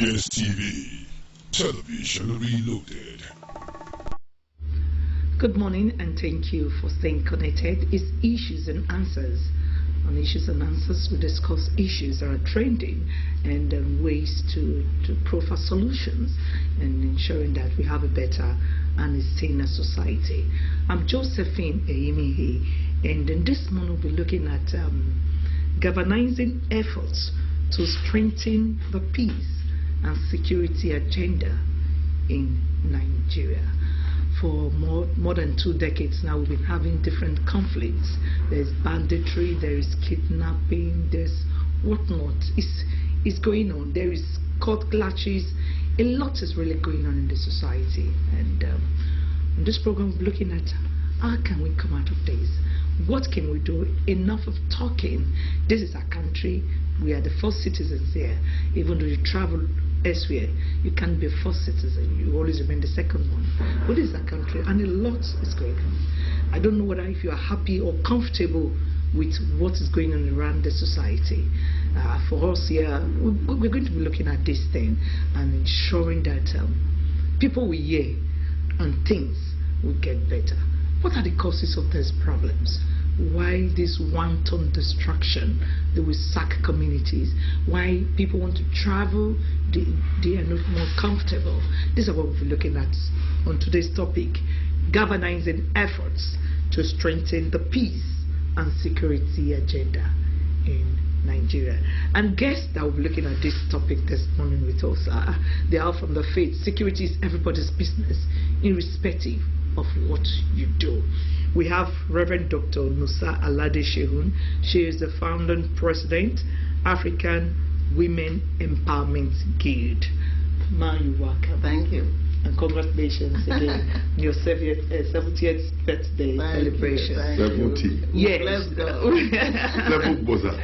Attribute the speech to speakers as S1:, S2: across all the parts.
S1: EBS TV, television reloaded.
S2: Good morning and thank you for staying connected. It's Issues and Answers. On Issues and Answers, we discuss issues that are trending and ways to profile solutions and ensuring that we have a better and a saner society. I'm Josephine Eyimihe, and in this morning we'll be looking at galvanizing efforts to strengthen the peace and security agenda in Nigeria. For more than 2 decades now, we've been having different conflicts. There's banditry, there is kidnapping, there's whatnot. It's going on. There is court clashes. A lot is really going on in the society. And in this program, we're looking at how can we come out of this? What can we do? Enough of talking. This is our country. We are the first citizens here. Even though you travel elsewhere, you can't be a first citizen. You always remain the second one. But this is our country, and a lot is going on. I don't know whether if you are happy or comfortable with what is going on around the society. For us here, we're going to be looking at this thing and ensuring that people will hear and things will get better. What are the causes of these problems? Why this wanton destruction? They will sack communities. Why people want to travel? They are not more comfortable. This is what we'll be looking at on today's topic: galvanizing efforts to strengthen the peace and security agenda in Nigeria. And guests that will be looking at this topic this morning with us, they are from the faith. Security is everybody's business, irrespective of what you do. We have Reverend Dr. Nusa Alade Shehun. She is the founder and president, African Women Empowerment Guild. Ma, you're welcome.
S3: Thank you.
S2: And congratulations again on your 70th birthday celebration.
S1: 70.
S2: Yes.
S3: Let's go. Jesus.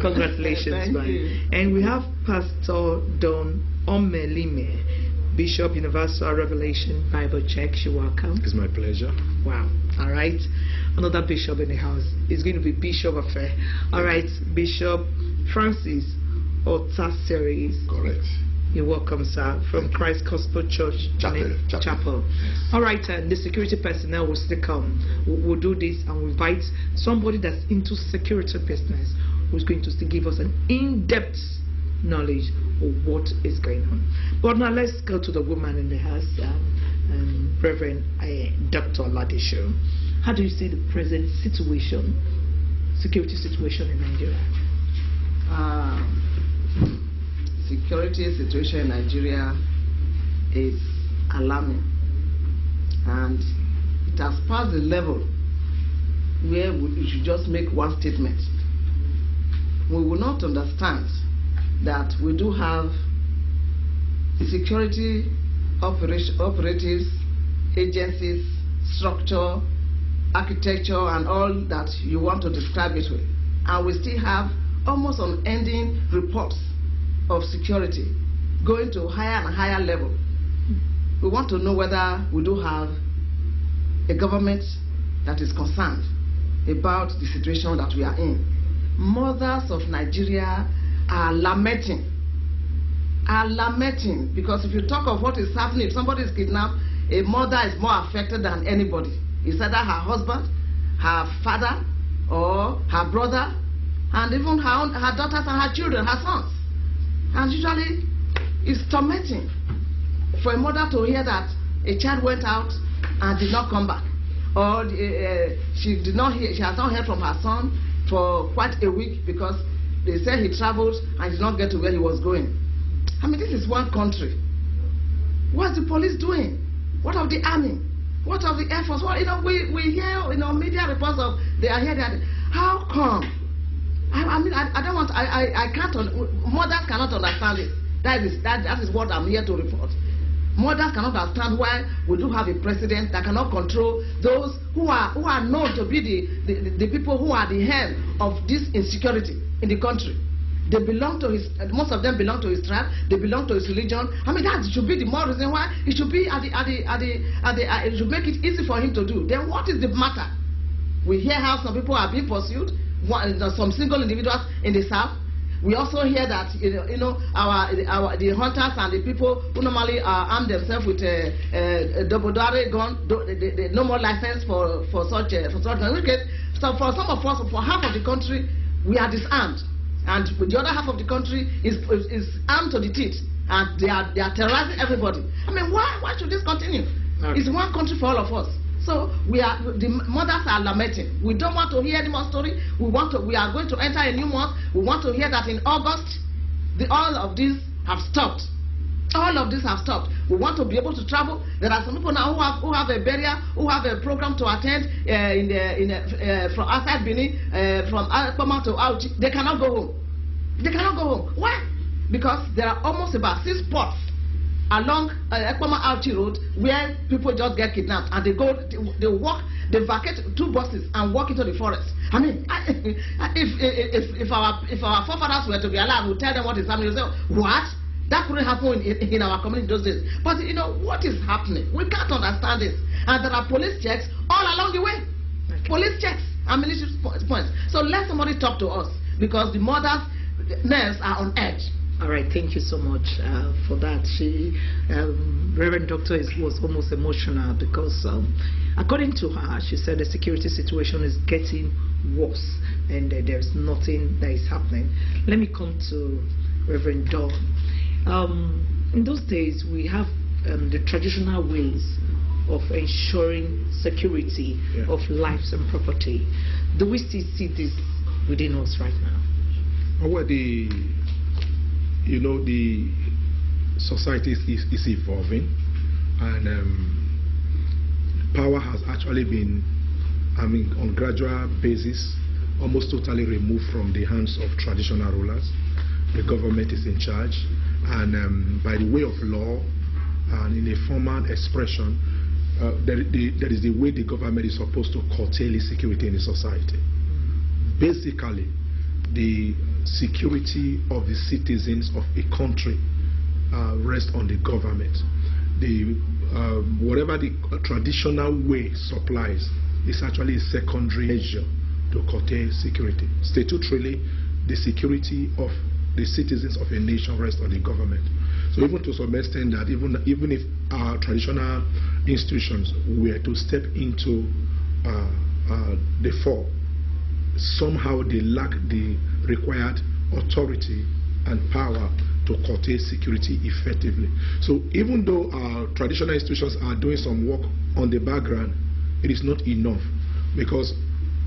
S2: Congratulations,
S3: Thank you.
S2: And we have Pastor Don Omelime, Bishop Universal Revelation Bible Church. You're welcome.
S4: It's my pleasure.
S2: Wow. All right. Another bishop in the house. It's going to be Bishop Affair. All right. Bishop Francis Otaseries.
S1: Correct.
S2: You're welcome, sir. From Christ Gospel Church Chapel.
S1: Yes.
S2: All right. And the security personnel will still come. We'll do this and we'll invite somebody that's into security business who's going to still give us an in-depth knowledge of what is going on. But now let's go to the woman in the house, Reverend Dr. Ladisho. How do you see the present situation, security situation in Nigeria?
S3: Security situation in Nigeria is alarming, and it has passed the level where we should just make one statement. We will not understand that we do have security operatives, agencies, structure, architecture, and all that you want to describe it with. And we still have almost unending reports of security going to higher and higher level. We want to know whether we do have a government that is concerned about the situation that we are in. Mothers of Nigeria are lamenting, because if you talk of what is happening, if somebody is kidnapped, a mother is more affected than anybody. It's either her husband, her father, or her brother, and even her daughters and her children, her sons. And usually it's tormenting for a mother to hear that a child went out and did not come back, or she has not heard from her son for quite a week because they said he traveled and did not get to where he was going. I mean, this is one country. What's the police doing? What of the army? What of the Air Force? Well, we hear media reports of they are here. How come? I don't want. I can't. Mothers cannot understand it. That is what I'm here to report. Mothers cannot understand why we do have a president that cannot control those who are known to be the people who are the head of this insecurity in the country. They belong to his. Most of them belong to his tribe. They belong to his religion. I mean, that should be the more reason why it should be it should make it easy for him to do. Then what is the matter? We hear how some people are being pursued. Some single individuals in the south. We also hear that the hunters and the people who normally arm themselves with a double-barrel gun, no more license for such gun. In which case, so for some of us, for half of the country, we are disarmed, and the other half of the country is armed to the teeth, and they are terrorizing everybody. I mean, why should this continue? Okay. It's one country for all of us. So the mothers are lamenting. We don't want to hear any more story. We are going to enter a new month. We want to hear that in August, all of this have stopped. All of this have stopped. We want to be able to travel. There are some people now who have a burial, who have a program to attend from outside Benin, from Akpoma to Auchi. They cannot go home. They cannot go home. Why? Because there are almost about 6 spots along Ekpoma Auchi Road where people just get kidnapped, and they vacate 2 buses and walk into the forest. I mean, if our forefathers were to be alive, we'll tell them what is happening. They'll say, what? That couldn't happen in our community those days. But what is happening? We can't understand this. And there are police checks all along the way. Okay. Police checks and military points. So let somebody talk to us, because the mothers' nerves are on edge.
S2: All right, thank you so much for that. Reverend Doctor was almost emotional because, according to her, she said the security situation is getting worse and there's nothing that is happening. Let me come to Reverend Dawn. In those days, we have the traditional ways of ensuring security of lives and property. Do we still see this within us right now?
S4: Well, the society is evolving, and power has actually been, on gradual basis, almost totally removed from the hands of traditional rulers. The government is in charge, and by the way of law and in a formal expression, there is the way the government is supposed to curtail security in the society. Basically, the security of the citizens of a country rests on the government. Whatever the traditional way supplies is actually a secondary measure to curtail security. Statutorily, the security of the citizens of a nation rests on the government. So even to some extent that even if our traditional institutions were to step into the fore, somehow they lack the required authority and power to curtail security effectively. So even though our traditional institutions are doing some work on the background, it is not enough, because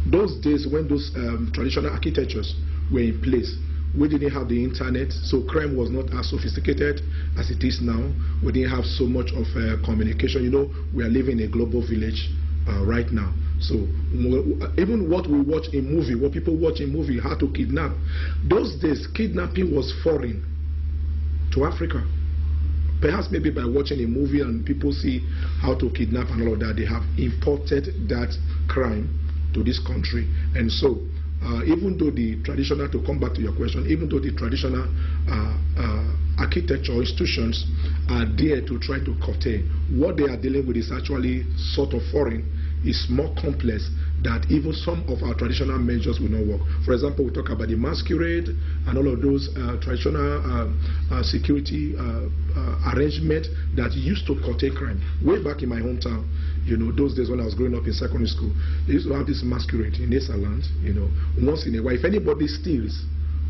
S4: those days when those traditional architectures were in place, we didn't have the internet, so crime was not as sophisticated as it is now. We didn't have so much of communication. We are living in a global village right now. So even what we watch in movie, what people watch in movie, how to kidnap. Those days, kidnapping was foreign to Africa. Perhaps maybe by watching a movie and people see how to kidnap and all of that, they have imported that crime to this country. And so even though the traditional, to come back to your question, even though the traditional architecture institutions are there to try to curtail, what they are dealing with is actually sort of foreign. Is more complex that even some of our traditional measures will not work. For example, we talk about the masquerade and all of those traditional security arrangements that used to curtail crime. Way back in my hometown, those days when I was growing up in secondary school, they used to have this masquerade in Esaland, once in a while. If anybody steals,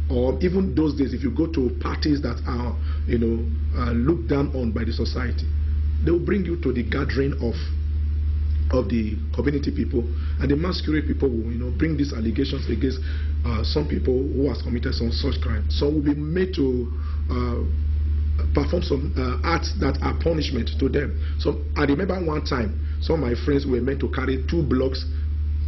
S4: or even those days, if you go to parties that are, looked down on by the society, they will bring you to the gathering of the community people, and the masquerade people will bring these allegations against some people who has committed some such crime. Some will be made to perform some acts that are punishment to them. So I remember one time some of my friends were meant to carry 2 blocks.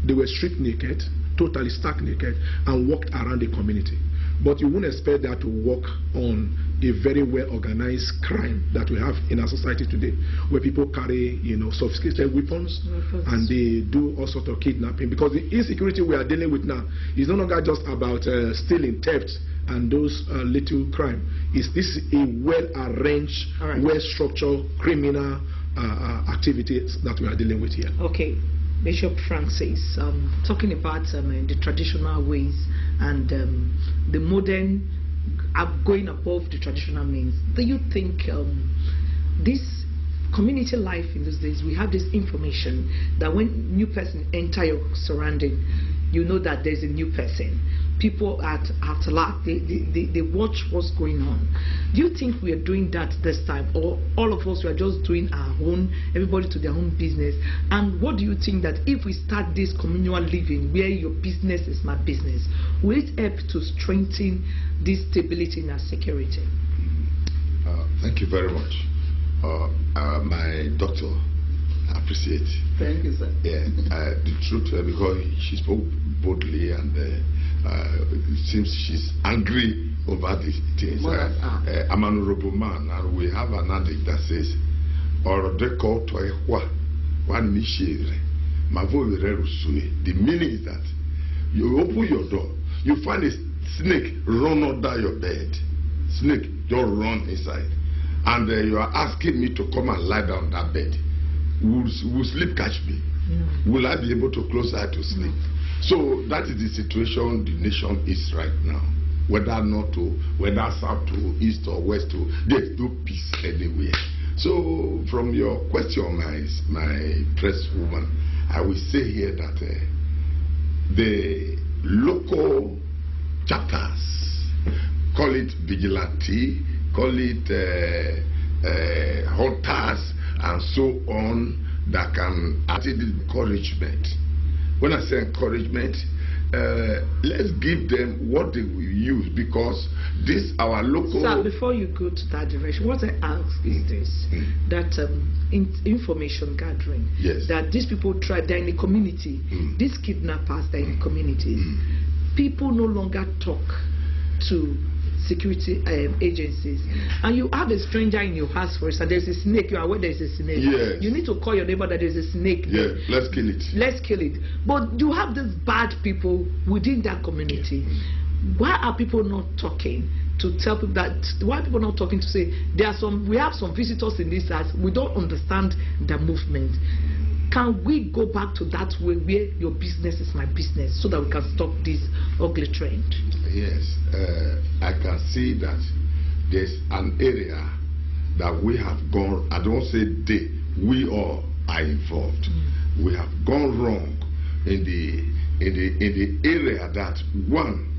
S4: They were stripped naked, totally stark naked, and walked around the community. But you wouldn't expect that to work on a very well organized crime that we have in our society today, where people carry, sophisticated weapons and they do all sorts of kidnapping. Because the insecurity we are dealing with now is no longer just about stealing, theft, and those little crime. This is a well-arranged, well-structured criminal activities that we are dealing with here.
S2: Okay. Bishop Francis, talking about the traditional ways and the modern are going above the traditional means. Do you think this community life in those days, we have this information that when new person enter your surrounding, you know that there's a new person. People at large, they watch what's going on. Do you think we are doing that this time, or all of us we are just doing our own, everybody to their own business? And what do you think that if we start this communal living where your business is my business, will it help to strengthen this stability in our security?
S1: Thank you very much. My doctor, I appreciate.
S3: Thank you, sir.
S1: Yeah, the truth, because she spoke boldly, and it seems she's angry over these things. I'm an honorable man, and we have an adage that says, the meaning is that you open your door, you find a snake run under your bed. Snake, don't run inside. And you are asking me to come and lie down on that bed. Will sleep catch me? Will I be able to close eye to sleep? So that is the situation the nation is right now. Whether north to, whether south to, east or west to, there's no peace anywhere. So from your question, my press woman, I will say here that the local chapters, call it vigilante, call it hunters and so on, that can add encouragement. When I say encouragement, let's give them what they will use, because this our local.
S2: Sir, before you go to that direction, what I ask is this: that information gathering,
S1: yes,
S2: that these people try, they're in the community, these kidnappers, they're in the communities. People no longer talk to security agencies, and you have a stranger in your house, for instance, there's a snake, you are aware there's a snake.
S1: Yes.
S2: You need to call your neighbor that there's a snake there.
S1: Yeah, let's kill it.
S2: Let's kill it. But you have these bad people within that community. Why are people not talking to tell people that? Why are people not talking to say we have some visitors in this house, we don't understand the movement? Can we go back to that way where your business is my business, so that we can stop this ugly trend?
S1: Yes, I can see that there's an area that we have gone, I don't say we all are involved. We have gone wrong in the area that, one,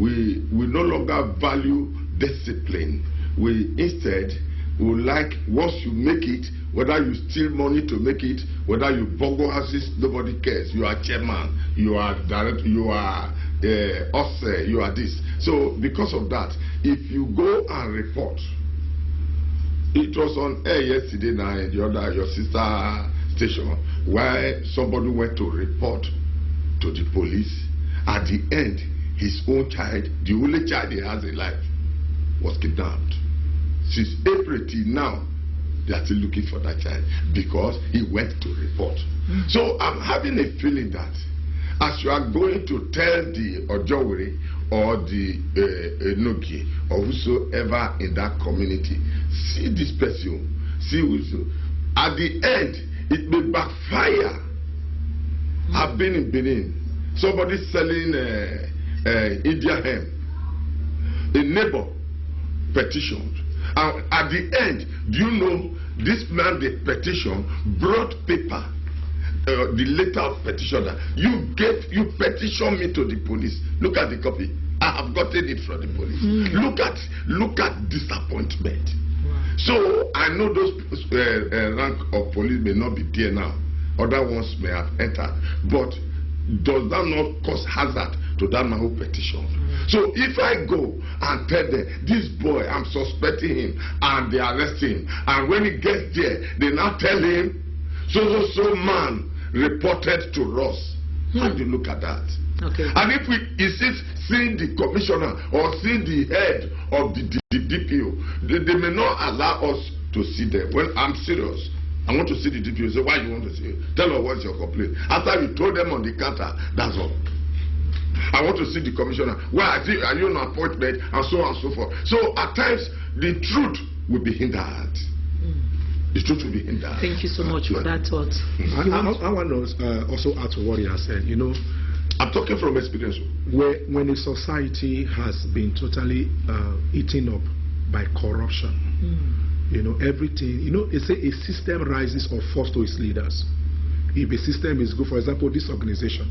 S1: we no longer value discipline. We instead would like, once you make it, whether you steal money to make it, whether you burgle houses, nobody cares. You are chairman, you are director, you are us, you are this. So because of that, if you go and report, it was on air yesterday night, your sister station, where somebody went to report to the police. At the end, his own child, the only child he has in life, was kidnapped. Since April till now, they are still looking for that child because he went to report. So I'm having a feeling that as you are going to tell the Ojowere or the Enoki or whosoever in that community, see this person, see whoso, at the end it may backfire. I've been in Benin, somebody selling Indian hemp, a neighbor petitioned. And at the end, do you know, this man, the petition, brought paper, the letter of petitioner. You petition me to the police. Look at the copy. I have gotten it from the police. Look at disappointment. Wow. So I know those rank of police may not be there now. Other ones may have entered. But does that not cause hazard to that man who petitioned? So if I go and tell them, this boy, I'm suspecting him, and they arrest him, and when he gets there, they now tell him, so man reported to us. How do you look at that?
S2: Okay.
S1: And if we insist seeing the commissioner or seeing the head of the DPO, they may not allow us to see them. When I'm serious, I want to see the DPO. Say, why you want to see it? Tell us what's your complaint. After you told them on the counter, that's all. I want to see the commissioner. Well, are you on appointment? And so on and so forth. So at times, the truth will be hindered. The truth will be hindered.
S2: Thank you so much for that thought.
S4: I want to also add to what he has said. You know,
S1: I'm talking from experience.
S4: When a society has been totally eaten up by corruption, you know, everything, you know, it's a system rises or falls to its leaders. If a system is good, for example, this organization,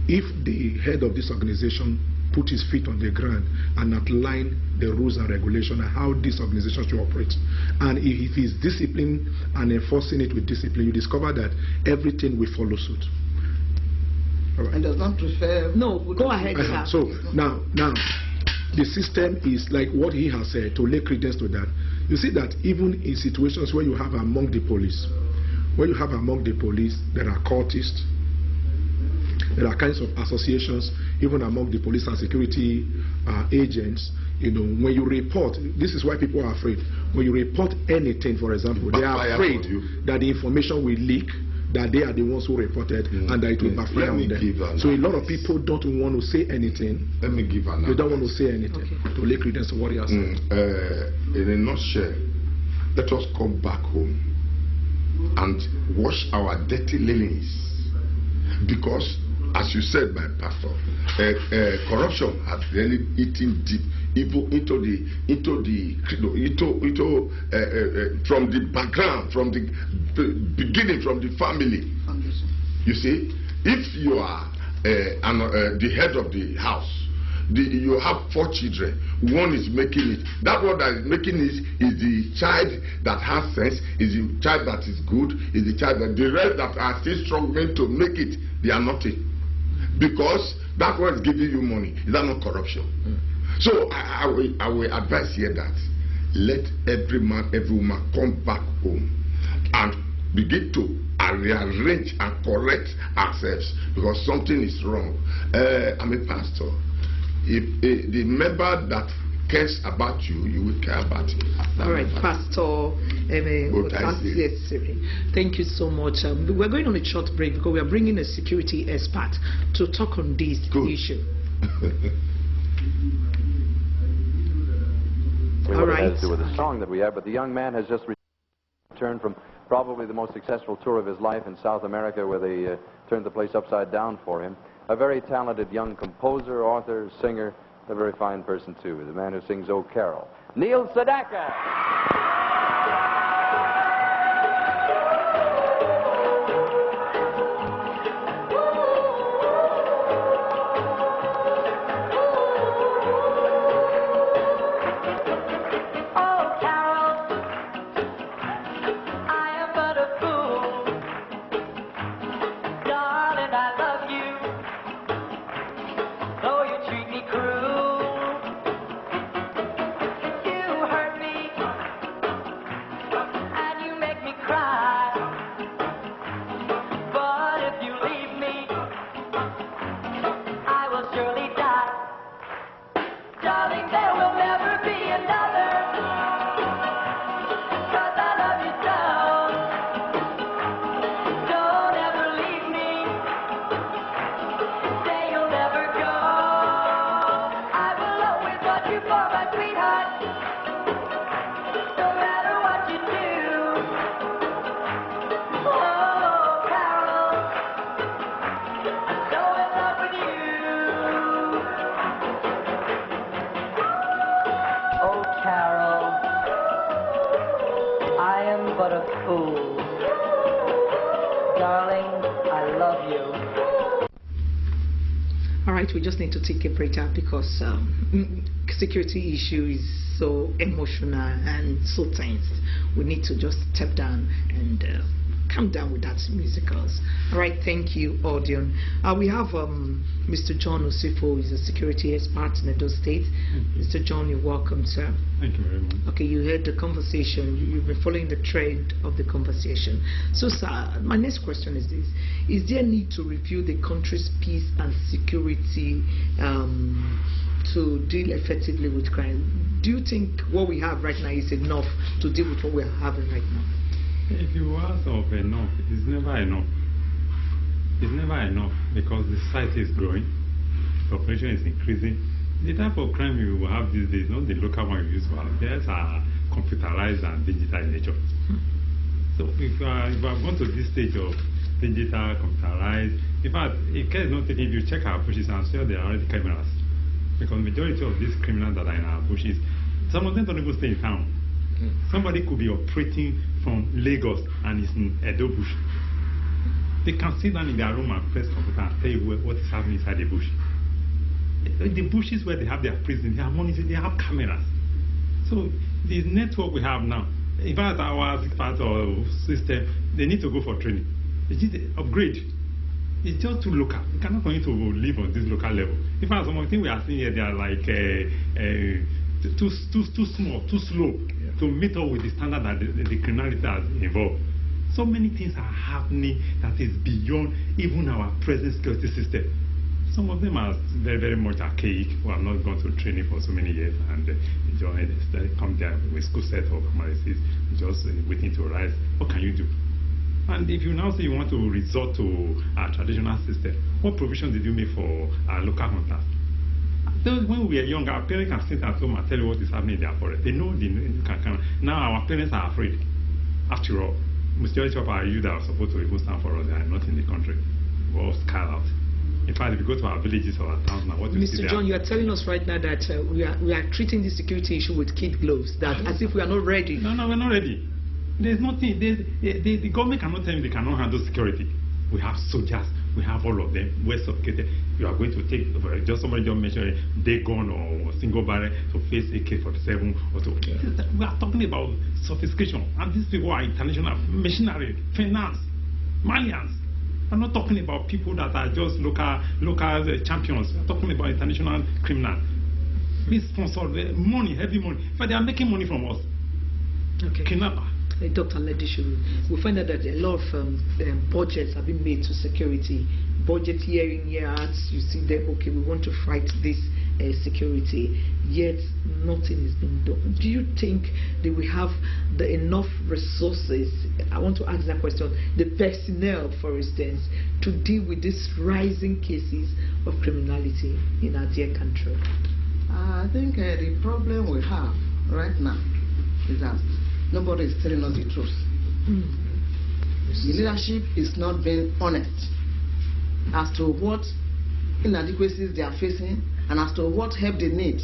S4: if the head of this organization put his feet on the ground and outline the rules and regulations and how this organization should operate, and if he's disciplined and enforcing it with discipline, you discover that everything will follow suit.
S3: Right. And does not prefer.
S2: No, go ahead, sir.
S4: So now, the system is like what he has said, to lay credence to that. You see that even in situations where you have among the police, there are cultists, there are kinds of associations, even among the police and security agents. You know, when you report, this is why people are afraid. When you report anything, for example, they are afraid that the information will leak, that they are the ones who reported, and that it will backfire on them. So a lot of people don't want to say anything.
S1: Let me give an
S4: They don't want to say anything to lay credence to what he has said.
S1: In a nutshell, let us come back home and wash our dirty linens, because, as you said, my pastor, corruption has really eaten deep, even from the background, from the beginning, from the family. You see, if you are the head of the house, you have 4 children, one is making it. That one that is making it is the child that has sense, is the child that is good, is the child that the rest that are still struggling to make it, they are nothing. Because that one is giving you money. Is that not corruption? So I will advise here that let every man, every woman come back home and begin to rearrange and correct ourselves, because something is wrong. I'm a pastor. If the member that cares about you, you will care about him.
S2: All right, Pastor. Thank you so much. We're going on a short break because we are bringing a security expert to talk on this issue.
S5: All right. It has to do with the song that we have, but the young man has just returned from probably the most successful tour of his life in South America, where they turned the place upside down for him. A very talented young composer, author, singer, a very fine person too. The man who sings "Oh Carol," Neil Sedaka.
S2: We just need to take a break out because security issue is so emotional and so tense. We need to just step down and calm down with that musicals. All right, thank you, Audion. We have Mr. John Osifo, is a security expert in Edo State. Mr. John, you're welcome, sir.
S6: Thank you very much.
S2: Okay, you heard the conversation. You've been following the trend of the conversation. So, sir, my next question is this. Is there a need to review the country's peace and security to deal effectively with crime? Do you think what we have right now is enough to deal with what we're having right now?
S6: If you ask of enough, it's never enough. It's never enough because the society is growing, population is increasing. The type of crime you will have these days, not the local one you used to have, theirs are computerized and digital in nature. So if I've gone to this stage of digital, computerized. In fact, if care is not taken, if you check our bushes, I'm sure there are already cameras. Because majority of these criminals that are in our bushes, some of them don't even stay in town. Somebody could be operating from Lagos and is in Edo bush. They can sit down in their room and press computer and tell you what is happening inside the bush. The bushes where they have their prison, they have monitors, they have cameras. So the network we have now, in fact, our part of system, they need to go for training. They need to upgrade. It's just too local. We cannot continue to live on this local level. In fact, some of the things we are seeing here, they are like too small, too slow to meet up with the standard that the criminality has involved. So many things are happening that is beyond even our present security system. Some of them are very, very much archaic, who have not gone through training for so many years and they come there with school set of competencies, just waiting to rise. What can you do? And if you now say you want to resort to our traditional system, what provision did you make for our local hunters? When we were young, our parents can sit at home and tell you what is happening in their forest. They know now our parents are afraid. After all, majority of our youth that are supposed to even stand for us, they are not in the country. We're all scarred out. In fact, if you go to our villages or our towns now, what do you see there? Mr.
S2: John, you are telling us right now that we are treating this security issue with kid gloves, that as if we are not ready.
S6: No, we're not ready. There's nothing. The government cannot tell me they cannot handle security. We have soldiers. We have all of them. We're suffocated. You are going to take, just somebody just mentioned, day gun or single barrel to face AK-47 or so. We are talking about sophistication. And these people are international machinery, finance, Malians. I'm not talking about people that are just local champions. I'm talking about international criminals. We sponsor money, heavy money. But they are making money from us.
S2: Okay.
S6: Kidnapper.
S2: Dr. Ledishu, we find out that a lot of budgets have been made to security. Budget year in, year out, you see them, okay, we want to fight this security, yet nothing is being done. Do you think that we have enough resources, I want to ask that question, the personnel, for instance, to deal with these rising cases of criminality in our dear country?
S3: I think the problem we have right now is that nobody is telling us the truth. The leadership is not being honest as to what inadequacies they are facing and as to what help they need.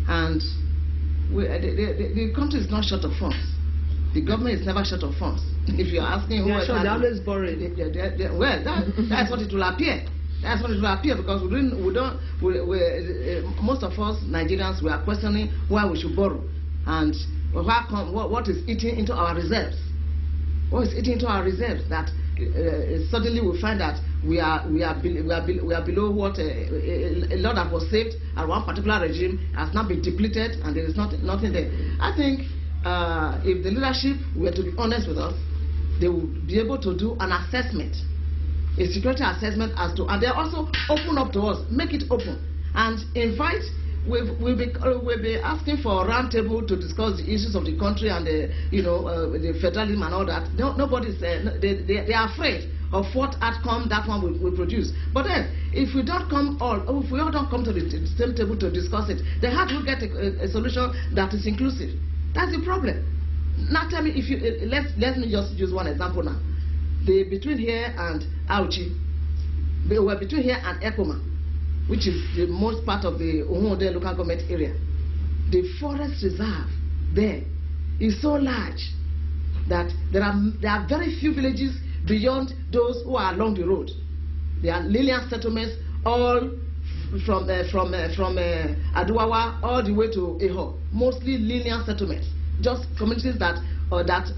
S3: And the country is not short of funds. The government is never short of funds. If you are asking who
S2: else, they're always borrowing.
S3: Well, that's what it will appear. That's what it will appear, because most of us Nigerians, we are questioning why we should borrow and what is eating into our reserves. What is eating into our reserves that suddenly we find that we are below what a lot that was saved at one particular regime has now been depleted, and there is nothing there. I think if the leadership were to be honest with us, they would be able to do an assessment, a security assessment as to, and they also open up to us, make it open, and invite. We'll be asking for a round table to discuss the issues of the country and the federalism and all that. Nobody's they are afraid of what outcome that one will produce. But then, if we all don't come to the same table to discuss it, then how do we get a solution that is inclusive? That's the problem. Now tell me, if you let me just use one example now. Between here and Auchi, they were between here and Ekoma, which is the most part of the Umuode local government area. The forest reserve there is so large that there are very few villages beyond those who are along the road. There are linear settlements all from Aduwawa all the way to Eho, mostly linear settlements, just communities that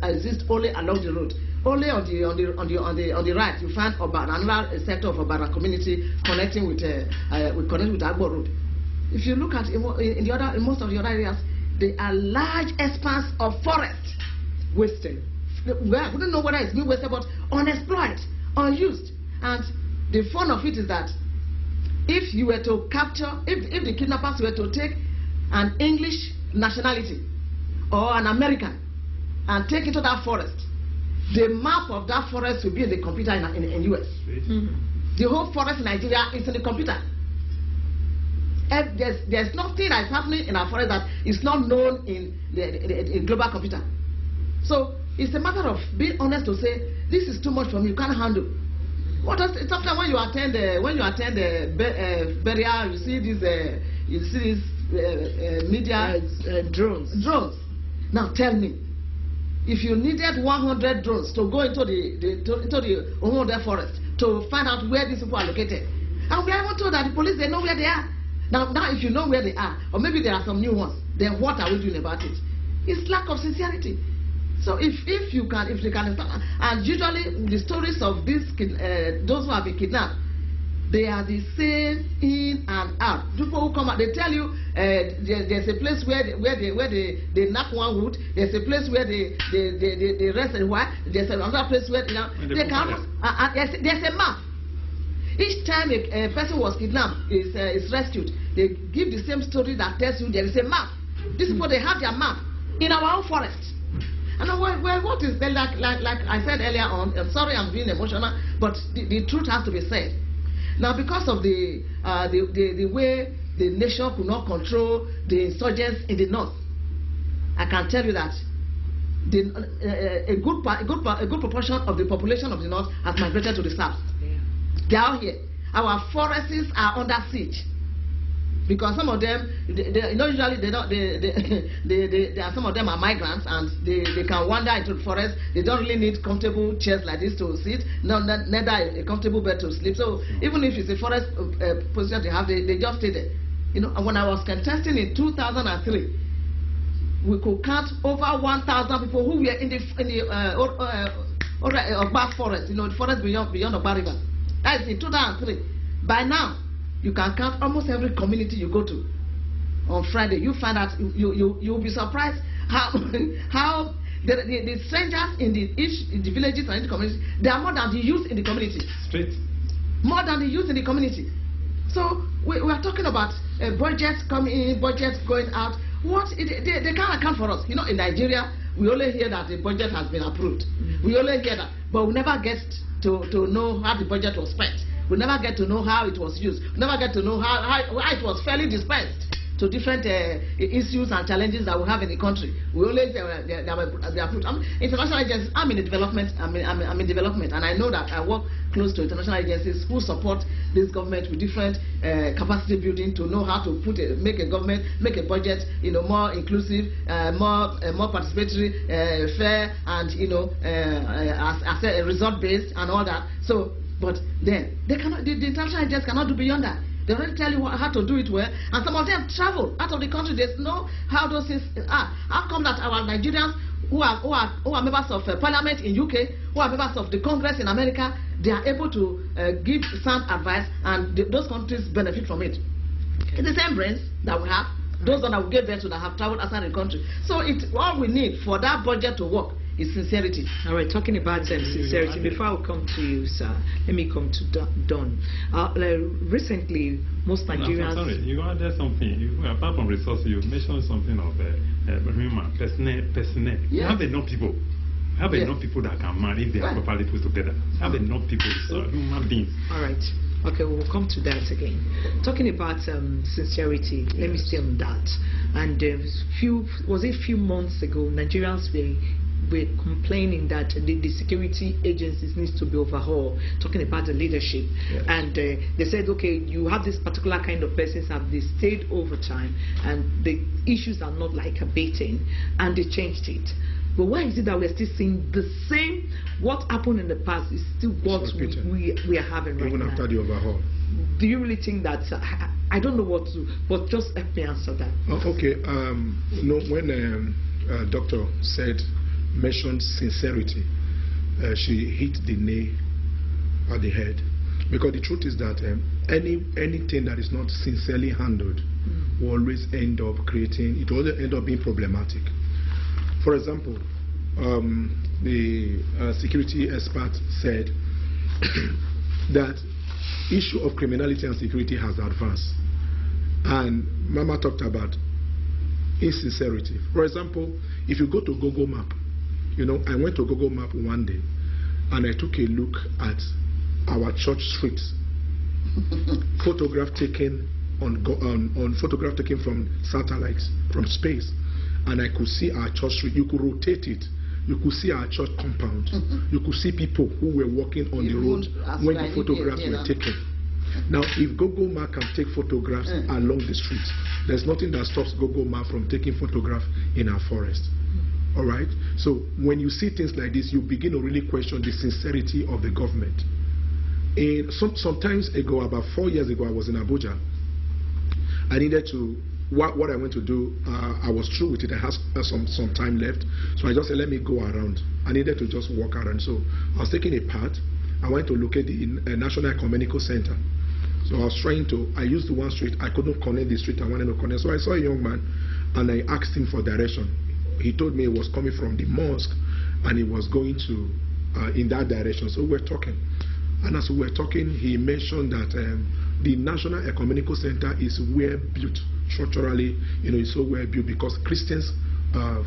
S3: exist only along the road. Only on the right you find another sector of Obara community connecting with Agbo Road. If you look at in most of the other areas, there are large expanse of forest wasted. Well, we don't know whether it's being wasted, but unexploited, unused. And the fun of it is that if you were to capture, if the kidnappers were to take an English nationality or an American and take it to that forest, the map of that forest will be in the computer in US. The whole forest in Nigeria is in the computer. And there's nothing that is happening in our forest that is not known in global computer. So it's a matter of being honest to say, this is too much for me, you can't handle. What else? Sometimes when you attend burial, you see these media
S2: drones.
S3: Now tell me, if you needed 100 drones to go into the Omonde forest to find out where these people are located, and we are even told that the police, they know where they are. Now if you know where they are, or maybe there are some new ones, then what are we doing about it? It's lack of sincerity. So if they can understand, and usually the stories of these those who have been kidnapped, they are the same in and out. People who come out, they tell you there's a place where they knock one wood. There's a place where they rest and why. There's another place where they come. There's a map. Each time a person was kidnapped, is rescued, they give the same story that tells you there is a map. These people, they have their map in our own forest. And what is there, like I said earlier on, I'm sorry I'm being emotional, but the truth has to be said. Now, because of the way the nation could not control the insurgents in the north, I can tell you that a good proportion of the population of the north has migrated to the south. Yeah. They are here. Our forests are under siege. Because some of them, usually some of them are migrants, and they can wander into the forest. They don't really need comfortable chairs like this to sit, neither a comfortable bed to sleep. So even if it's a forest position they have, they just stay there. When I was contesting in 2003, we could count over 1,000 people who were in the Ogba forest, the forest beyond Ogba River. That is in 2003. By now, you can count almost every community you go to. On Friday, you find out, you'll be surprised how the strangers in the villages and in the communities, they are more than the youth in the community.
S6: Straight.
S3: More than the youth in the community. So we are talking about budgets coming in, budgets going out. They can't account for us. In Nigeria, we only hear that the budget has been approved. We only hear that, but we never get to know how the budget was spent. We never get to know how it was used. We never get to know how it was fairly dispensed to different issues and challenges that we have in the country. We always they are put. International agencies. I'm in development, and I know that I work close to international agencies who support this government with different capacity building to know how to make a budget, more inclusive, more participatory, fair, and as a result based and all that. So. But then they cannot. The international agencies cannot do beyond that. They already tell you how to do it well, and some of them travel out of the country. They know how those things are. How come that our Nigerians who are members of Parliament in UK, who are members of the Congress in America, they are able to give sound advice, and those countries benefit from it. It's the same brains that we have. Those that we get there to that have traveled outside the country. So all we need for that budget to work is sincerity.
S2: All right, talking about sincerity, before I come to you, sir, let me come to Don. Recently, most Nigerians...
S6: Sorry, you added something. Apart from resources, you mentioned something of personnel.
S3: Yes.
S6: You have enough people. Have enough people that can manage if they are properly put together. Have enough people, human beings.
S2: All right. Okay, we'll come to that again. Talking about sincerity, let me stay on that. And a few months ago, Nigerians were complaining that the security agencies needs to be overhauled, talking about the leadership. Yes. And they said, okay, you have this particular kind of persons, have they stayed over time, and the issues are not like abating, and they changed it. But why is it that we're still seeing the same, what happened in the past is still what we are having right now?
S4: Even after the overhaul.
S2: Do you really think that, I don't know what to, but just help me answer that.
S4: Okay, when Doctor mentioned sincerity, she hit the nail at the head, because the truth is that anything that is not sincerely handled will always end up being problematic. For example, the security expert said that issue of criminality and security has advanced, and Mama talked about insincerity. For example, if you go to Google Map, I went to Google Map one day and I took a look at our church streets, photograph taken from satellites, from space, and I could see our church street. You could rotate it You could see our church compound. You could see people who were walking on the road when the photographs were taken. Now, if Google Map can take photographs along the streets, there's nothing that stops Google Map from taking photographs in our forest. All right? So when you see things like this, you begin to really question the sincerity of the government. And sometimes ago, about 4 years ago, I was in Abuja. I needed to, what I went to do, I was through with it. I had some time left. So I just said, let me go around. I needed to just walk around. So I was taking a path. I went to locate the National Ecumenical Center. So I was trying to, I used one street. I couldn't connect the street I wanted to connect. So I saw a young man and I asked him for direction. He told me he was coming from the mosque and he was going to, in that direction. So we were talking. And as we were talking, he mentioned that the National Ecumenical Center is well built structurally. It's so well built because Christians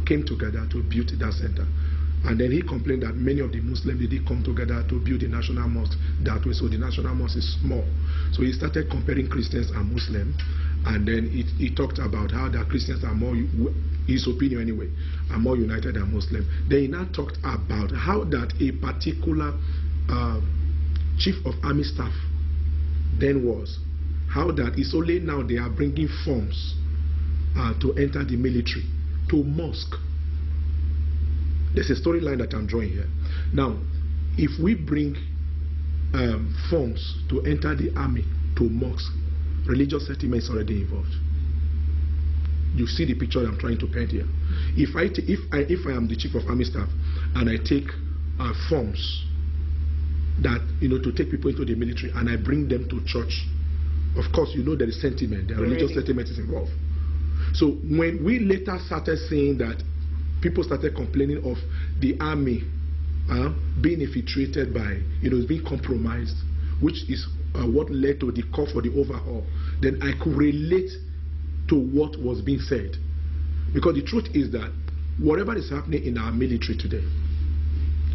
S4: came together to build that center. And then he complained that many of the Muslims did come together to build the National Mosque that way. So the National Mosque is small. So he started comparing Christians and Muslims. And then he talked about how the Christians are more, his opinion anyway, are more united than Muslims. Then he now talked about how that a particular chief of army staff then was, how that it's only now they are bringing forms to enter the military, to mosque. There's a storyline that I'm drawing here. Now, if we bring forms to enter the army to mosque, religious sentiment is already involved. You see the picture I'm trying to paint here. If I am the chief of army staff and I take forms that to take people into the military and I bring them to church, of course there is sentiment, the religious sentiment is involved. So when we later started seeing that people started complaining of the army being infiltrated by, being compromised, which is what led to the call for the overhaul, then I could relate to what was being said. Because the truth is that whatever is happening in our military today,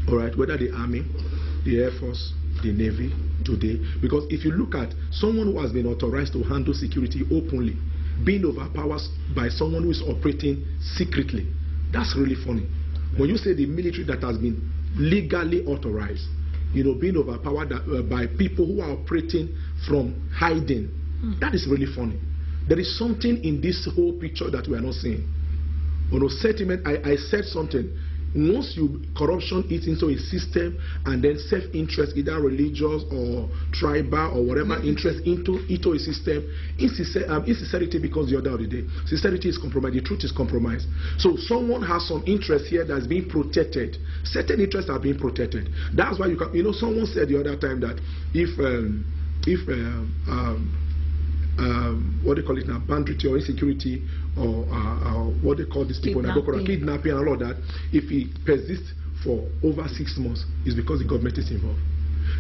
S4: all right, whether the army, the Air Force, the Navy today, because if you look at someone who has been authorized to handle security openly, being overpowered by someone who is operating secretly, that's really funny. When you say the military that has been legally authorized, being overpowered by people who are operating from hiding, that is really funny. There is something in this whole picture that we are not seeing. Sentiment, I said something. Once corruption eats into a system and then self-interest, either religious or tribal or whatever interest into a system, insincerity becomes the order of the day. Sincerity is compromised. The truth is compromised. So someone has some interest here that's being protected. Certain interests are being protected. That's why you can, someone said the other time that if what they call it now, banditry or insecurity, or what they call these people, kidnapping and all of that, if it persists for over 6 months, it's because the government is involved.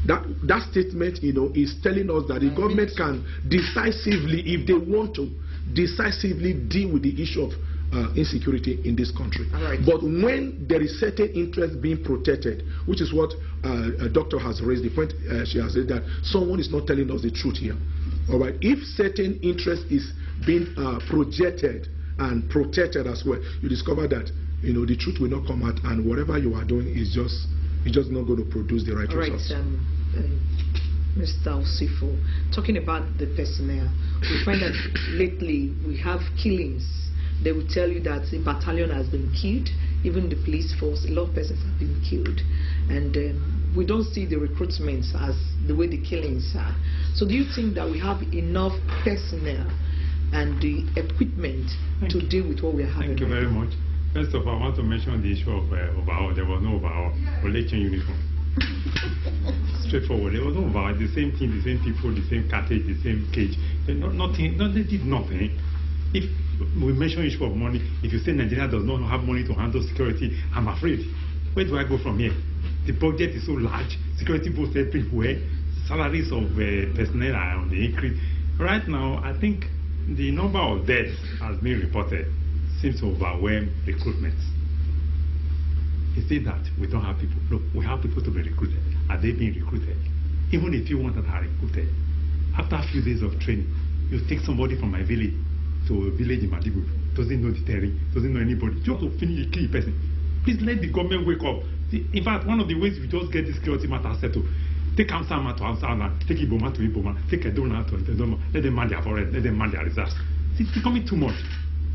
S4: That statement, is telling us that the government can decisively, if they want to, decisively deal with the issue of insecurity in this country. Right. But when there is certain interest being protected, which is what a doctor has raised, the point she has said that someone is not telling us the truth here. All right. If certain interest is being projected and protected as well, you discover that the truth will not come out, and whatever you are doing is just not going to produce the right results.
S2: Mr. Osifo, talking about the personnel, we find that lately we have killings. They will tell you that a battalion has been killed, even the police force, a lot of persons have been killed, and we don't see the recruitments as the way the killings are. So do you think that we have enough personnel and the equipment to deal with what we are having?
S6: Thank you very much. First of all, I want to mention the issue of overhaul. There was no overhaul. Election uniform. Straightforward. There was no overhaul. The same thing, the same people, the same cartage, the same cage. They did nothing. If we mention issue of money, if you say Nigeria does not have money to handle security, I'm afraid. Where do I go from here? The budget is so large, security posts everywhere, salaries of personnel are on the increase. Right now, I think the number of deaths has been reported seems to overwhelm recruitment. It's said that we don't have people. Look, we have people to be recruited. Are they being recruited? Even if you want that are recruited, after a few days of training, you take somebody from my village to a village in Madibu, doesn't know the terrain, doesn't know anybody, just to finish kill a person. Please let the government wake up. See, in fact, one of the ways we just get this security matter settled, take Hausa man to Hausa man, take Igbo man to Igbo man, take Edo man to Edo man, let them man their forest, let them man their reserves. See, it's becoming too much.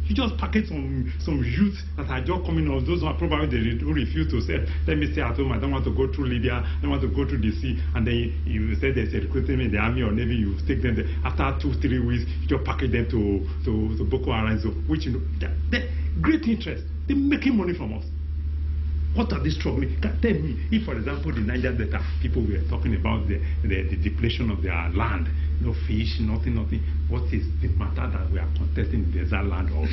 S6: You just package some youth that are just coming out, those who are probably who refuse to say, let me stay at home, I don't want to go through Libya, I don't want to go through the sea, and then you say there's a recruitment in the army or navy, you take them there. After 2-3 weeks, you just package them to Boko Haram, which, you know, they're great interest. They're making money from us. What are they struggling? Tell me, if, for example, the Niger Delta people were talking about the depletion of their land, no fish, nothing. What is the matter that we are contesting the desert land of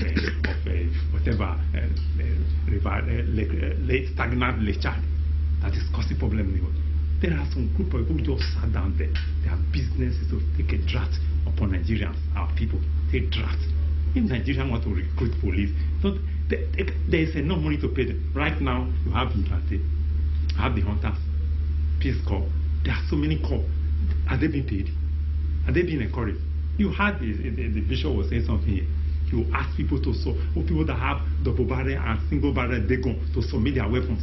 S6: whatever stagnant lake Chad that is causing problem in the world? There are some group of people who just sat down there. Their business is to take a draft upon Nigerians, our people. Take draft. If Nigerians want to recruit police, there is enough money to pay them. Right now, you have Vigilante, you have the Hunters, Peace Corps. There are so many corps. Are they being paid? Are they being encouraged? You heard the bishop was saying something here. You ask people people that have double barrel and single barrel, they go to submit their weapons.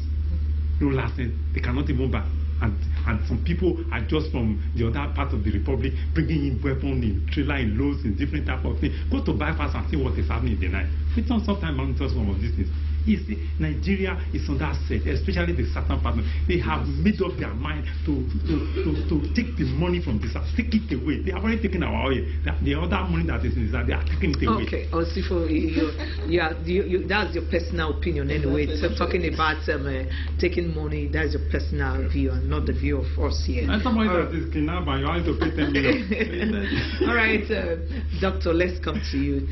S6: No last thing, they cannot even buy. And some people are just from the other part of the republic bringing in weapons in trailer, in loads, in different type of things. Go to bypass and see what is happening in the night. We don't sometimes monitor some of these things. Nigeria is under threat, especially the southern partner. They have made up their mind to take the money from this, take it away. They have already taken our oil. The other money that is in this, they are taking it away.
S2: Okay, Osifo, that's your personal opinion anyway. So talking about taking money, that's your personal view and not the view of us here.
S6: And somebody that is kidnapped and you have to pay 10 million.
S2: All right, Doctor, let's come to you.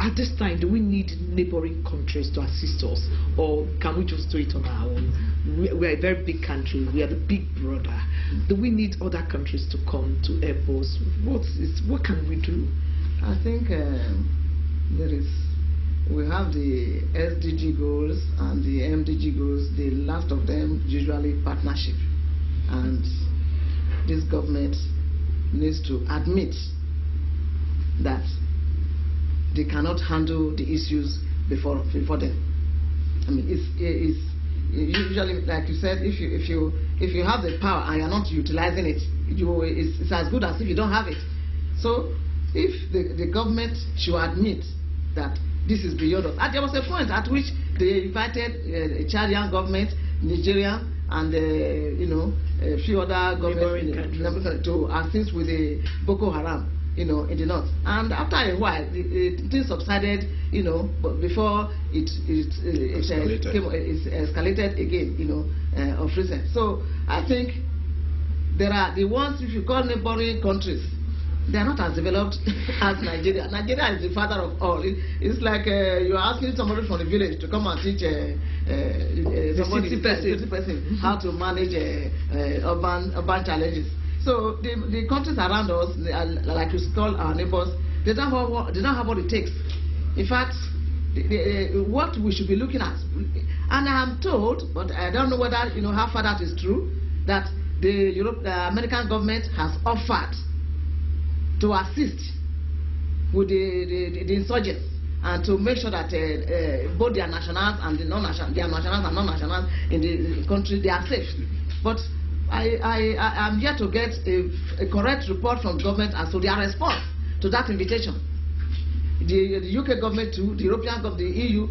S2: At this time, do we need neighboring countries to assist us, or can we just do it on our own? We are a very big country. We are the big brother. Do we need other countries to come to help us? What can we do?
S3: I think we have the SDG goals and the MDG goals. The last of them usually partnership, and this government needs to admit that they cannot handle the issues before them. I mean, it's usually, like you said, if you have the power and you're not utilizing it, it's as good as if you don't have it. So, if the government should admit that this is beyond us, and there was a point at which they invited Chadian government, Nigeria, and a few other governments to assist with the Boko Haram. In the north, and after a while, things subsided. But before it escalated again. Of recent. So I think there are the ones, if you call neighboring countries, they are not as developed as Nigeria. Nigeria is the father of all. It's like you are asking somebody from the village to come and teach a city person how to manage urban challenges. So the countries around us, like we call our neighbors, they don't have what it takes. In fact, what we should be looking at, and I'm told, but I don't know whether how far that is true, that the American government has offered to assist with the insurgents and to make sure that both their nationals and their nationals and non-nationals in the country, they are safe. But I am yet to get a correct report from government as to their response to that invitation. The UK government too, the European government, the EU,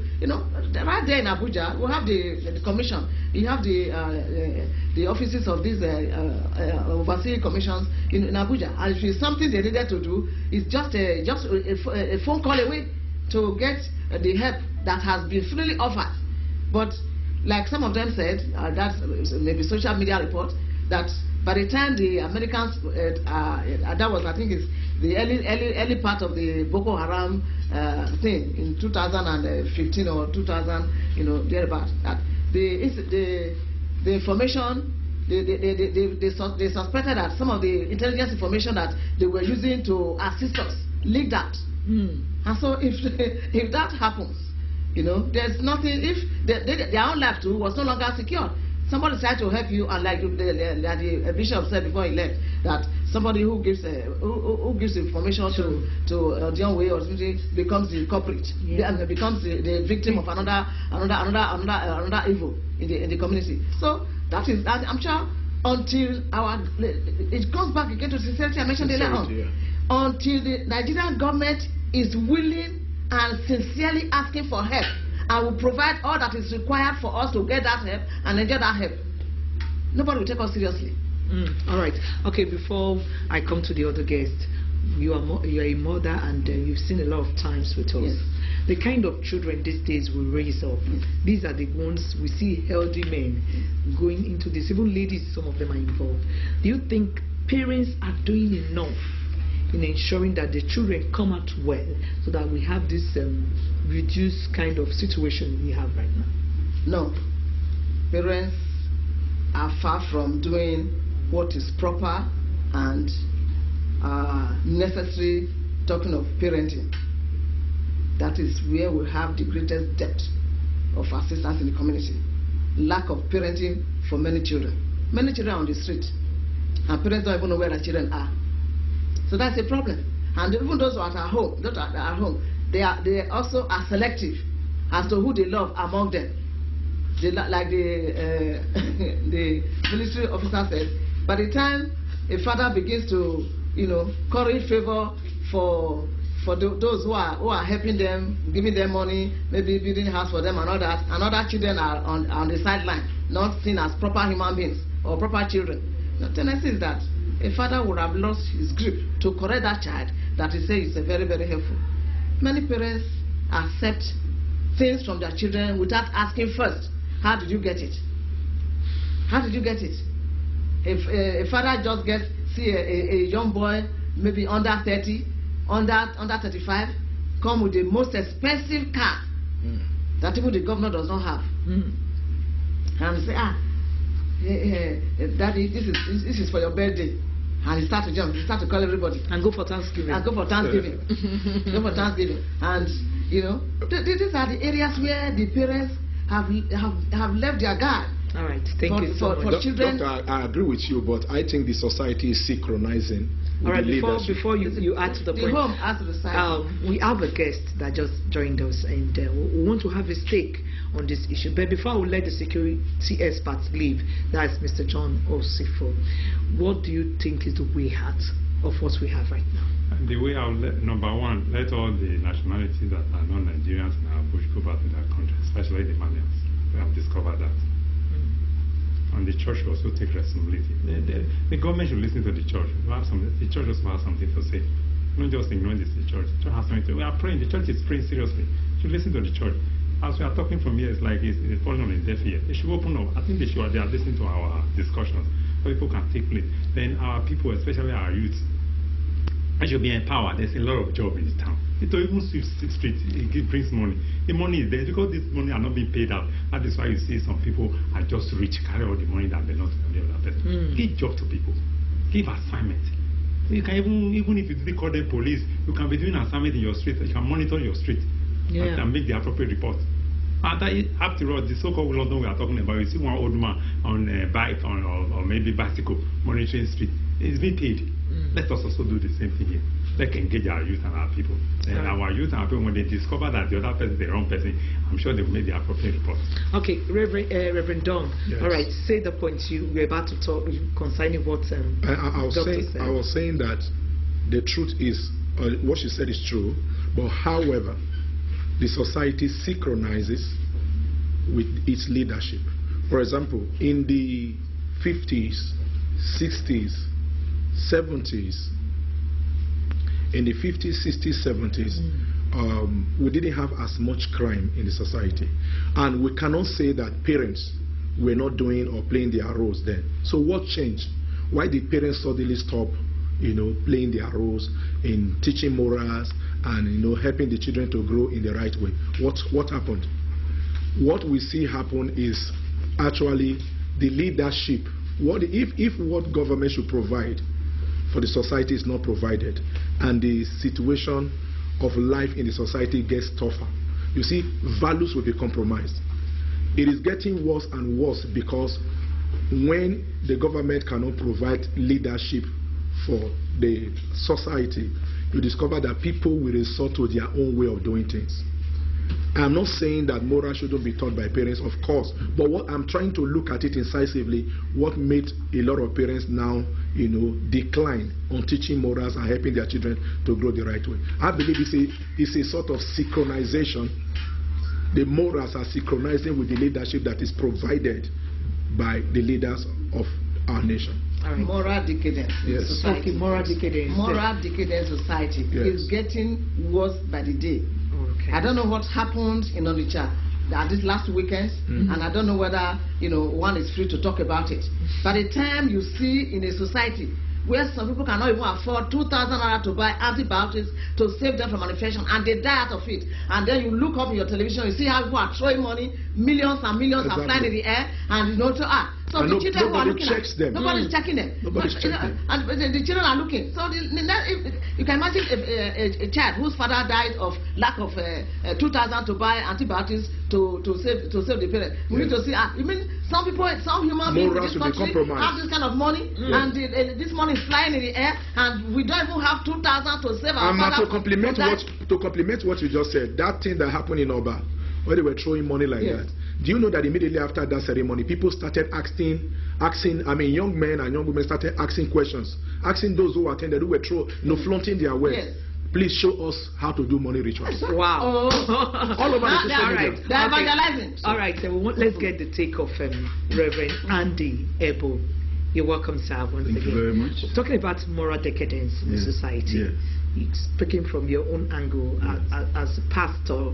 S3: right there in Abuja, we have the commission. You have the offices of these overseas commissions in Abuja, and if it's something they needed to do, it's just a phone call away to get the help that has been freely offered. But like some of them said, that's maybe social media report, that by the time the Americans, that was, I think, it's the early part of the Boko Haram thing in 2015 or 2000, thereabout. That the information, they suspected that some of the intelligence information that they were using to assist us leaked out. And so if that happens, there's nothing. If their own life too was no longer secure, somebody tried to help you, and like the bishop said before he left, that somebody who gives information to the young way or something becomes the culprit, and becomes the victim of another evil in the community. So that is, I'm sure, until it goes back again to sincerity I mentioned earlier on.
S4: Yeah.
S3: Until the Nigerian government is willing and sincerely asking for help, and will provide all that is required for us to get that help and enjoy that help, nobody will take us seriously.
S2: All right. Okay, before I come to the other guest, you are a mother, and you've seen a lot of times with us.
S3: Yes.
S2: The kind of children these days we raise up, these are the ones we see healthy men going into this. Even ladies, some of them are involved. Do you think parents are doing enough in ensuring that the children come out well, so that we have this reduced kind of situation we have right now?
S3: No. Parents are far from doing what is proper and necessary. Talking of parenting, that is where we have the greatest depth of assistance in the community. Lack of parenting for many children. Many children are on the street, and parents don't even know where their children are. So that's a problem. And even those who are at home, they also are selective as to who they love among them. Like the military officer said, by the time a father begins to, curry favor for those who are helping them, giving them money, maybe building a house for them and all that, and other children are on the sideline, not seen as proper human beings or proper children. The tendency is that a father would have lost his grip to correct that child that he says is very, very helpful. Many parents accept things from their children without asking first, how did you get it? How did you get it? If a father just gets, a young boy, maybe under 30, under 35, come with the most expensive car that even the governor does not have, and say, Daddy, this is for your birthday, and he start to jump, he start to call everybody,
S2: And go for Thanksgiving.
S3: and go for Thanksgiving. Go for Thanksgiving. And these are the areas where the parents have left their guard.
S2: All right, thank you so much.
S3: For children.
S4: Doctor, I agree with you, but I think the society is synchronizing.
S2: All right, before you add to the point,
S3: home has to decide.
S2: we have a guest that just joined us, and we want to have his take on this issue. But before I will let the security experts leave, that's Mr. John Osifo. What do you think is the way out of what we have right now?
S6: And the way out, number one, let all the nationalities that are non-Nigerians now push go back to their country, especially the Malians. We have discovered that. And the church will also take responsibility. The government should listen to the church. The church also has something to say. Not just ignore this. The church has something to say. We are praying. The church is praying seriously. Should listen to the church. As we are talking from here, it's like it's falling on a deaf ear. They should open up. I think they are listening to our discussions, so people can take place. Then our people, especially our youth, they should be empowered. There's a lot of jobs in the town. It even sweep streets, it brings money. The money is there because this money are not being paid out. That is why you see some people are just rich, carry all the money that belongs to the other person. Give job to people. Give assignment. You can even if you didn't call them police, you can be doing assignment in your street. You can monitor your street and make the appropriate report. And after all, the so-called London we are talking about, you see one old man on a bike or maybe bicycle monitoring street. It's being paid. Let us also do the same thing here. Let's engage our youth and our people. And our youth and our people, when they discover that the other person is the wrong person, I'm sure they will make the appropriate report.
S2: Okay, Reverend Don.
S4: Yes.
S2: All right, say the point you were about to talk concerning what
S4: I was saying that the truth is, what she said is true, but however, the society synchronizes with its leadership. For example, in the 50s, 60s, 70s, in the 50s, 60s, 70s, we didn't have as much crime in the society. And we cannot say that parents were not doing or playing their roles then. So what changed? Why did parents suddenly stop, playing their roles in teaching morals and, helping the children to grow in the right way? What happened? What we see happen is actually the leadership. If what government should provide for the society is not provided, and the situation of life in the society gets tougher, you see, values will be compromised. It is getting worse and worse because when the government cannot provide leadership for the society, you discover that people will resort to their own way of doing things. I'm not saying that morals shouldn't be taught by parents, of course, but what I'm trying to look at it incisively, what made a lot of parents now, decline on teaching morals and helping their children to grow the right way. I believe it's a sort of synchronization. The morals are synchronizing with the leadership that is provided by the leaders of our nation.
S3: All right. Moral decadence.
S4: Yes.
S3: Society.
S2: Okay, moral decadence.
S3: Moral decadence society is getting worse by the day.
S2: Okay.
S3: I don't know what happened in Onitsha this last weekend, and I don't know whether one is free to talk about it. By the time you see in a society where some people cannot even afford 2,000 naira to buy antibiotics to save them from an infection, and they die out of it, and then you look up in your television, you see how people are throwing money, millions and millions are flying in the air, and so the children who are looking
S4: checks them.
S3: Nobody's checking them.
S4: Nobody's checking them.
S3: And the children are looking. So you can imagine a child whose father died of lack of 2,000 to buy antibiotics to save the parents. We need to see. You mean some people, some human beings in this country have this kind of money, and this money is flying in the air, and we don't even have 2,000 to save our father.
S4: To complement what you just said, that thing that happened in Oba, where they were throwing money like that. Do you know that immediately after that ceremony, people started asking, young men and young women started asking questions, asking those who attended, who were flaunting their wealth. Yes. Please show us how to do money rituals.
S2: Wow.
S4: All over the social media.
S3: They're evangelizing.
S2: All right, so let's get the take of Reverend Andy Ebo. You're welcome, sir, once again.
S7: Thank you very much.
S2: Talking about moral decadence in society.
S7: Yes.
S2: Speaking from your own angle as a pastor,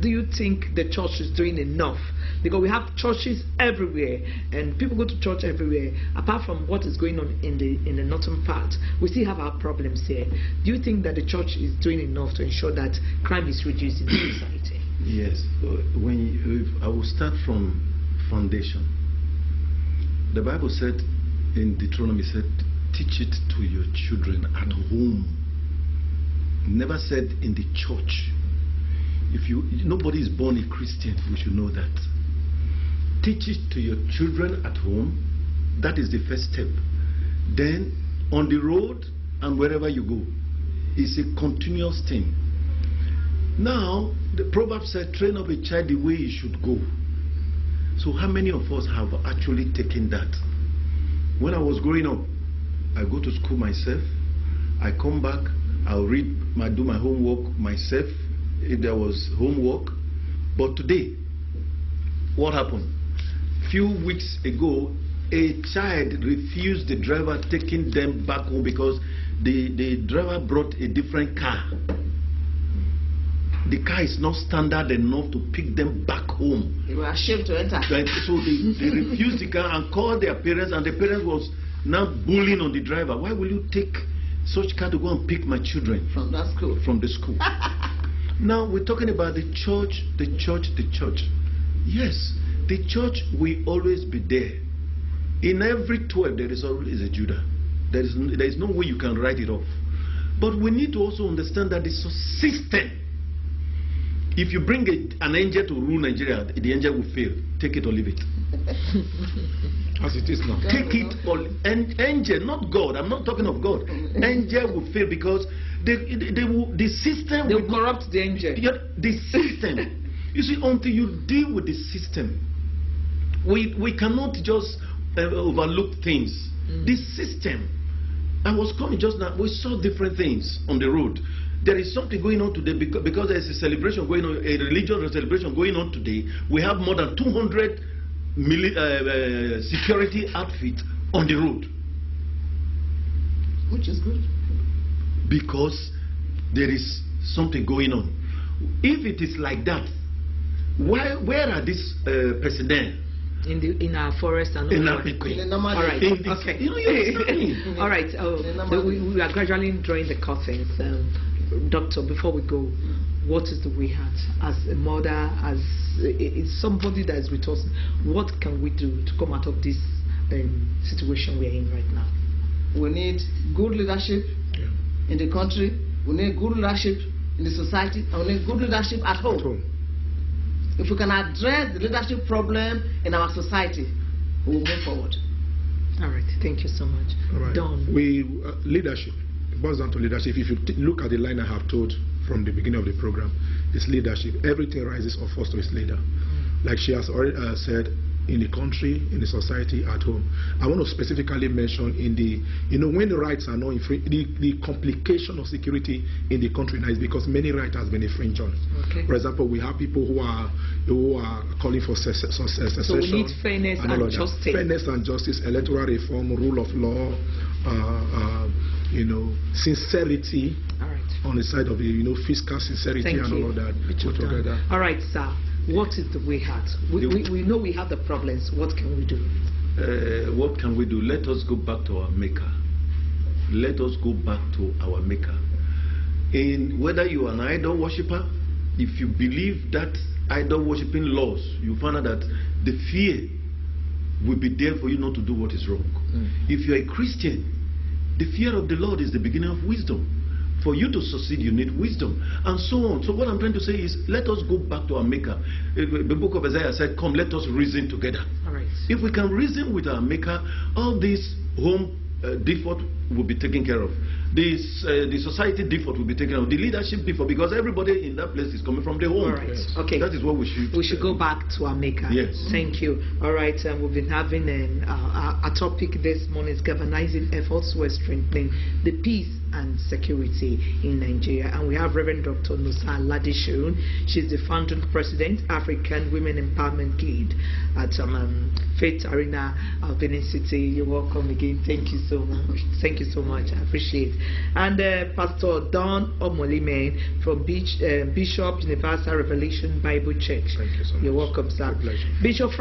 S2: do you think the church is doing enough? Because we have churches everywhere, and people go to church everywhere. Apart from what is going on in the northern part, we still have our problems here. Do you think that the church is doing enough to ensure that crime is reduced in the society?
S7: Yes. I will start from foundation. The Bible said in Deuteronomy, said, teach it to your children at home. Never said in the church. Nobody is born a Christian, we should know that. Teach it to your children at home. That is the first step. Then on the road and wherever you go, it's a continuous thing. Now the proverb said, train up a child the way he should go. So how many of us have actually taken that? When I was growing up, I go to school myself, I come back, I'll do my homework myself if there was homework. But today, what happened? Few weeks ago, a child refused the driver taking them back home because the driver brought a different car. The car is not standard enough to pick them back home.
S3: They were ashamed to enter.
S7: So they refused the car and called their parents, and the parents was now bullying on the driver. Why will you take such car to go and pick my children
S3: from that school?
S7: From the school. Now we're talking about the church. Yes, the church will always be there. In every 12 there is always a Judah. There is no way you can write it off. But we need to also understand that it's a system. If you bring an angel to rule Nigeria, the angel will fail. Take it or leave it.
S4: As it is now.
S7: Take it or angel, not God. I'm not talking of God. Angel will fail because the system
S2: will corrupt the angel.
S7: The system. You see, until you deal with the system, we cannot just overlook things. The system. I was coming just now. We saw different things on the road. There is something going on today because there is a celebration going on, a religious celebration going on today. We have more than 200 security outfits on the road.
S3: Which is good.
S7: Because there is something going on. If it is like that, where are these personnel?
S2: In our forest and
S7: all
S2: right. Okay. All right. We are gradually drawing the curtains. Doctor, before we go, what is the way out? As a mother, as somebody that is with us, what can we do to come out of this situation we are in right now?
S3: We need good leadership in the country. We need good leadership in the society. And we need good leadership at home. If we can address the leadership problem in our society, we will move forward.
S2: All right, thank you so much.
S4: All right.
S2: Don.
S4: Leadership. It boils down to leadership. If you look at the line I have told from the beginning of the program, it's leadership. Everything rises or falls to its leader. Like she has already said, in the country, in the society, at home. I want to specifically mention in the, when the rights are not infringed, the complication of security in the country now is because many rights has been infringed on.
S2: Okay.
S4: For example, we have people who are calling for secession.
S2: So we need fairness and justice.
S4: Fairness and justice, electoral reform, rule of law, sincerity.
S2: All right.
S4: On the side of the fiscal sincerity and all of that. Together.
S2: All right, sir. What is the way out? We know we have the problems. What can we do?
S7: What can we do? Let us go back to our Maker. Let us go back to our Maker. In whether you are an idol worshipper, if you believe that idol worshiping laws, you find out that the fear will be there for you not to do what is wrong. If you are a Christian, the fear of the Lord is the beginning of wisdom. For you to succeed, you need wisdom, and so on. So what I'm trying to say is, let us go back to our Maker. The book of Isaiah said, come, let us reason together. All right. If we can reason with our Maker, all this home default will be taken care of. The society default will be taken care of. The leadership default, because everybody in that place is coming from the home.
S2: All right. Yes. Okay.
S7: That is what we should.
S2: We should go back to our Maker.
S7: Yes.
S2: Thank you. All right. We've been having a topic this morning is galvanizing efforts to strengthening the peace and security in Nigeria, and we have Reverend Dr. Nusa Ladishun. She's the founding president, African Women Empowerment Guild at Faith Arena, Benin City. You're welcome again. Thank you so much. Thank you so much. I appreciate. And Pastor Don Omolime from Bishop Universal Revelation Bible Church.
S4: Thank you so much.
S2: You're welcome, sir. Bishop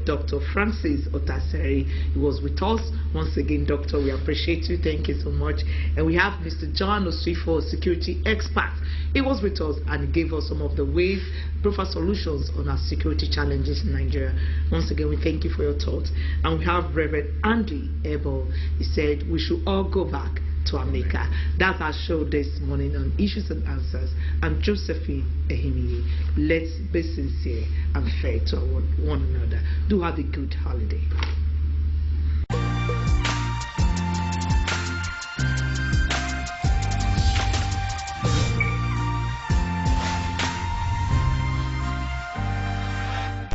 S2: Dr. Francis Otaseri, he was with us once again. Doctor, we appreciate you. Thank you so much. And we have Mr. John Osifo, security expert. He was with us and he gave us some of the ways, preferred solutions on our security challenges in Nigeria. Once again, we thank you for your thoughts. And we have Reverend Andy Abel. He said we should all go back to our Maker. That's our show this morning on Issues and Answers. I'm Josephine Ehimiye. Let's be sincere and fair to one another. Do have a good holiday.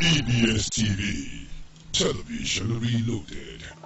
S8: EBS TV, television reloaded.